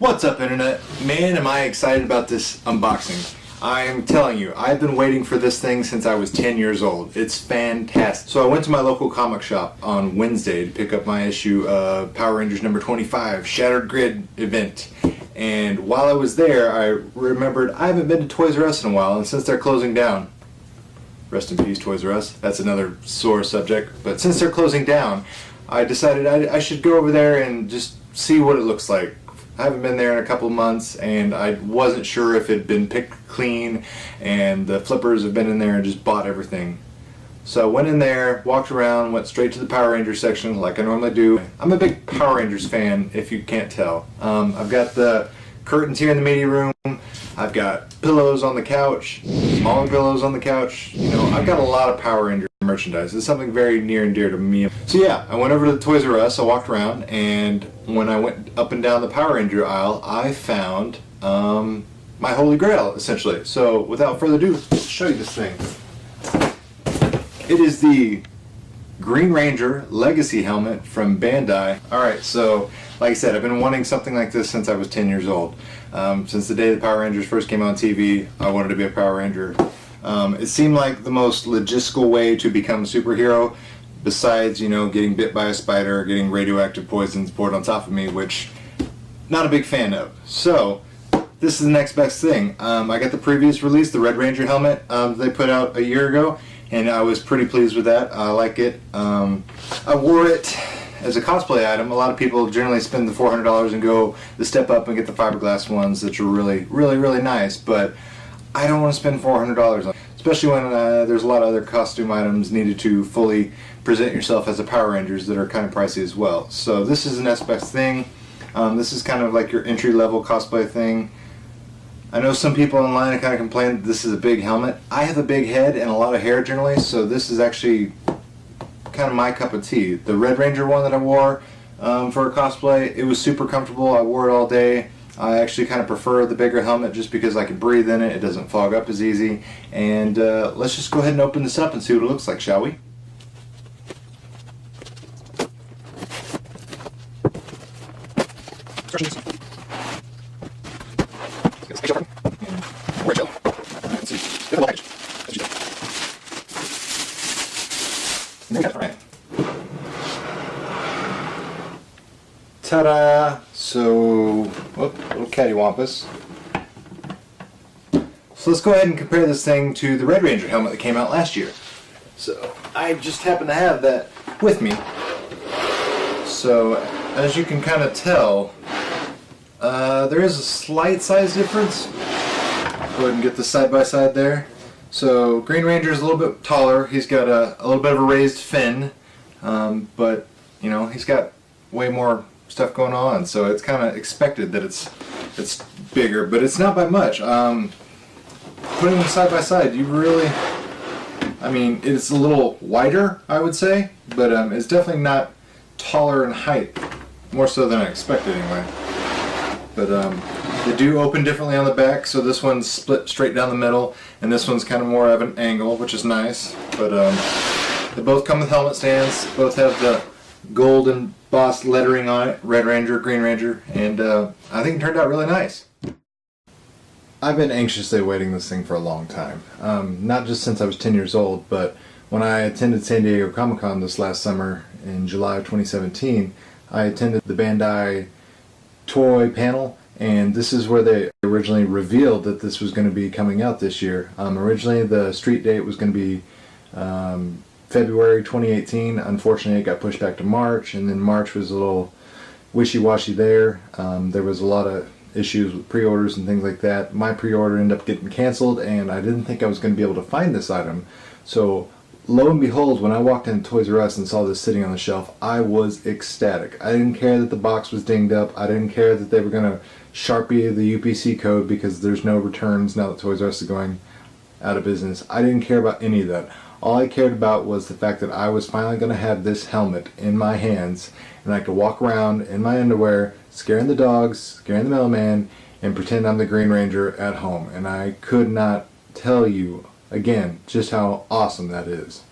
What's up, Internet? Man, am I excited about this unboxing. I'm telling you, I've been waiting for this thing since I was 10 years old. It's fantastic. So I went to my local comic shop on Wednesday to pick up my issue of Power Rangers number 25, Shattered Grid event. And while I was there, I remembered I haven't been to Toys R Us in a while, and since they're closing down, rest in peace Toys R Us, that's another sore subject, but since they're closing down, I decided I should go over there and just see what it looks like. I haven't been there in a couple of months, and I wasn't sure if it had been picked clean, and the flippers have been in there and just bought everything. So I went in there, walked around, went straight to the Power Rangers section like I normally do. I'm a big Power Rangers fan, if you can't tell. I've got the curtains here in the media room. I've got pillows on the couch, smaller pillows on the couch. You know, I've got a lot of Power Rangers merchandise. It's something very near and dear to me. So yeah, I went over to the Toys R Us, I walked around, and when I went up and down the Power Ranger aisle, I found my holy grail, essentially. So without further ado, let's show you this thing. It is the Green Ranger Legacy helmet from Bandai. Alright, so like I said, I've been wanting something like this since I was 10 years old. Since the day the Power Rangers first came on TV, I wanted to be a Power Ranger. It seemed like the most logistical way to become a superhero, besides, you know, getting bit by a spider, getting radioactive poisons poured on top of me, which not a big fan of. So this is the next best thing. I got the previous release, the Red Ranger helmet they put out a year ago, and I was pretty pleased with that. I like it. I wore it as a cosplay item. A lot of people generally spend the $400 and go the step up and get the fiberglass ones that are really nice, but I don't want to spend $400 on, especially when there's a lot of other costume items needed to fully present yourself as a Power Rangers that are kind of pricey as well. So this is the next best thing. This is kind of like your entry-level cosplay thing. I know some people online kind of complain that this is a big helmet. I have a big head and a lot of hair generally, so this is actually kind of my cup of tea. The Red Ranger one that I wore for a cosplay, it was super comfortable. I wore it all day. I actually kind of prefer the bigger helmet just because I can breathe in it. It doesn't fog up as easy. And let's just go ahead and open this up and see what it looks like, shall we? Ta-da! So, little cattywampus. So let's go ahead and compare this thing to the Red Ranger helmet that came out last year. So I just happen to have that with me. So as you can kind of tell, there is a slight size difference. Go ahead and get this side by side there. So Green Ranger is a little bit taller. He's got a little bit of a raised fin, but you know, he's got way more stuff going on, so it's kind of expected that it's bigger, but it's not by much. Putting them side by side, you really, I mean, it's a little wider, I would say, but it's definitely not taller in height, more so than I expected anyway. But they do open differently on the back, so this one's split straight down the middle, and this one's kind of more of an angle, which is nice. But they both come with helmet stands, both have the gold embossed lettering on it, Red Ranger, Green Ranger, and I think it turned out really nice. I've been anxiously awaiting this thing for a long time. Not just since I was 10 years old, but when I attended San Diego Comic-Con this last summer in July of 2017, I attended the Bandai Toy Panel, and this is where they originally revealed that this was going to be coming out this year. Originally the street date was going to be February 2018. Unfortunately, it got pushed back to March, and then March was a little wishy-washy there. There was a lot of issues with pre-orders and things like that. My pre-order ended up getting canceled, and I didn't think I was going to be able to find this item. So lo and behold, when I walked into Toys R Us and saw this sitting on the shelf, I was ecstatic. I didn't care that the box was dinged up. I didn't care that they were going to Sharpie the UPC code because there's no returns now that Toys R Us is going out of business. I didn't care about any of that. All I cared about was the fact that I was finally going to have this helmet in my hands, and I could walk around in my underwear, scaring the dogs, scaring the mailman, and pretend I'm the Green Ranger at home. And I could not tell you, again, just how awesome that is.